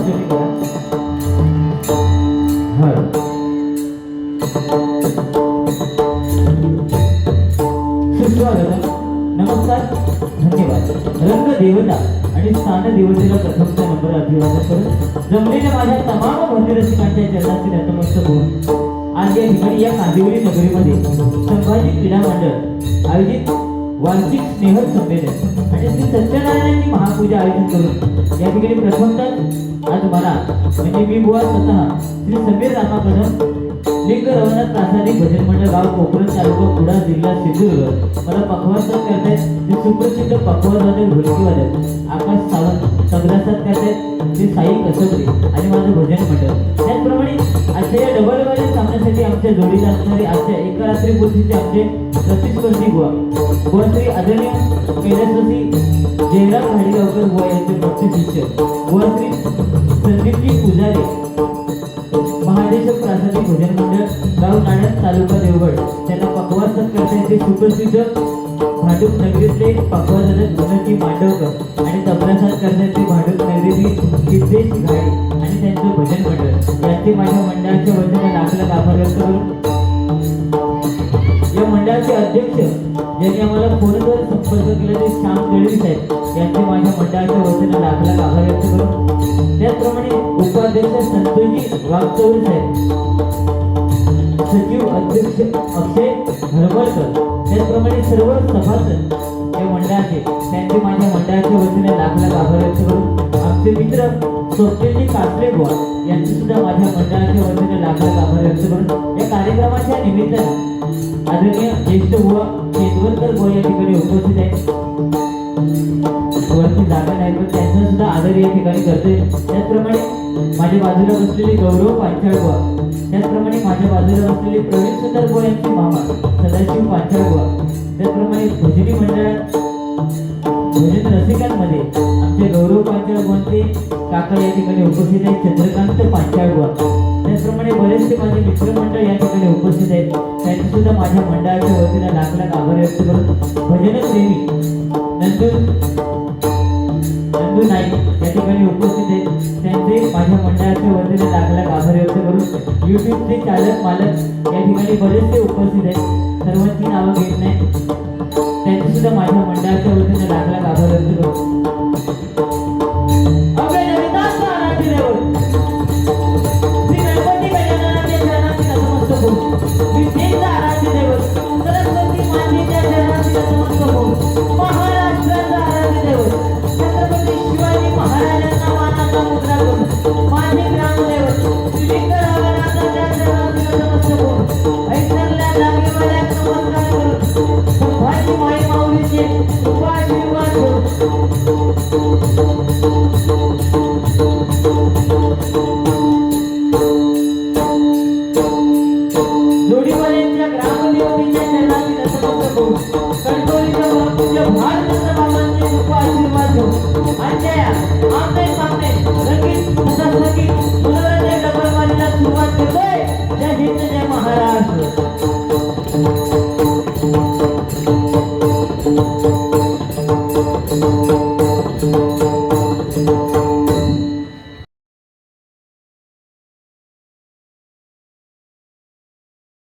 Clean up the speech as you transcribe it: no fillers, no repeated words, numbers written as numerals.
साठी करा. हर सुस्वागत. नमस्कार. धन्यवाद. रंग देवता आणि स्थान देवतेला प्रथमचा नंबर अभिवादन करून जमलेल्या माझ्या तमाम भक्ती रसिकांच्या चरणाशी नतमस्तक होऊन आज या ठिकाणी या कांदिवली नगरीमध्ये संभाजी क्रीडा मंडळ आयोजित वार्षिक स्नेह संमेलन आणि श्री सत्यनारायणांची महापूजा आयोजित करून या ठिकाणी प्रथमतः आज मला म्हणजे मी बुवा स्वतः श्री समीर रामा कदम लिंग रवनाथ प्रासादिक भजन मंडळ गाव कोकण तालुका कुडाळ जिल्हा सिंधुदुर्ग मला पखवाजन करतायत जे सुप्रसिद्ध पखवाजवादक ढोलकीवादक आकाश सावंत तबलासात करतायत जे साई कसबरे आणि माझं भजन मंडळ. त्याचप्रमाणे आजच्या या डबल वाले सामन्यासाठी आमच्या जोडीला असणारे आजच्या एका रात्री पूर्तीचे आमचे प्रतिस्पर्धी बुवा श्री आदरणीय कैलासवासी जयराम घाडीगावकर बुवा यांचे भक्त शिष्य बुवा श्री संदीपजी पुजारी महादेश्वर प्रासादिक भजन मंडळ गाव नाण्यात तालुका देवगड त्यांना पखवाजन करतायचे सुप्रसिद्ध भांडूप नगरीतले पखवाजक गुणजी मांडवकर आणि तबलासात करतायचे भांडूप नगरीतील सिद्धेश घाडी आणि त्यांचं भजन मंडळ यांचे माझ्या मंडळाच्या वतीने लाख लाख आभार व्यक्त करून या मंडळाचे अध्यक्ष ज्यांनी आम्हाला फोनवर संपर्क केला ते श्याम दळवी साहेब यांचे माझ्या मंडळाच्या वतीने लाख लाख आभार व्यक्त करून त्याचप्रमाणे उपाध्यक्ष संतोषजी वाघचौरे साहेब सचिव अध्यक्ष अक्षय हरवळकर त्याचप्रमाणे सर्व सभासद या मंडळाचे त्यांचे माझ्या मंडळाच्या वतीने लाख लाख आभार व्यक्त करून आमचे मित्र स्वप्नीलजी कासरे बुवा यांचे सुद्धा माझ्या मंडळाच्या वतीने लाख लाख आभार व्यक्त करून या कार्यक्रमाच्या निमित्ताने आदरणीय ज्येष्ठ बुवा केतवरकर बुवा या ठिकाणी उपस्थित आहेत. वरती जागा नाही पण त्यांचा सुद्धा आदर या ठिकाणी करतोय. त्याचप्रमाणे माझ्या बाजूला बसलेले गौरव पांचाळ बुवा त्याचप्रमाणे माझ्या बाजूला बसलेले प्रवीण सुंदर बुवा यांचे मामा सदाशिव पांचाळ बुवा त्याचप्रमाणे भजनी मंडळात भजन रसिकांमध्ये आमचे गौरव पांचाळ बुवांचे काका या ठिकाणी उपस्थित आहेत. चंद्रकांत पांचाळ बुवा त्याचप्रमाणे बरेचसे माझे मित्रमंडळ या ठिकाणी उपस्थित आहेत. त्यांनी सुद्धा माझ्या मंडळाच्या वतीने लाख लाख आभार व्यक्त करून भजनप्रेमी नंदू नाईक या ठिकाणी उपस्थित आहेत. त्यांचे माझ्या मंडळाच्या वतीने लाख लाख आभार व्यक्त करून युट्यूबचे चालक मालक या ठिकाणी बरेचसे उपस्थित आहेत. सर्वांची नावं घेत नाही त्यांची सुद्धा माझ्या मंडळाच्या वतीने लाख लाख आभार व्यक्त करून महाराष्ट्र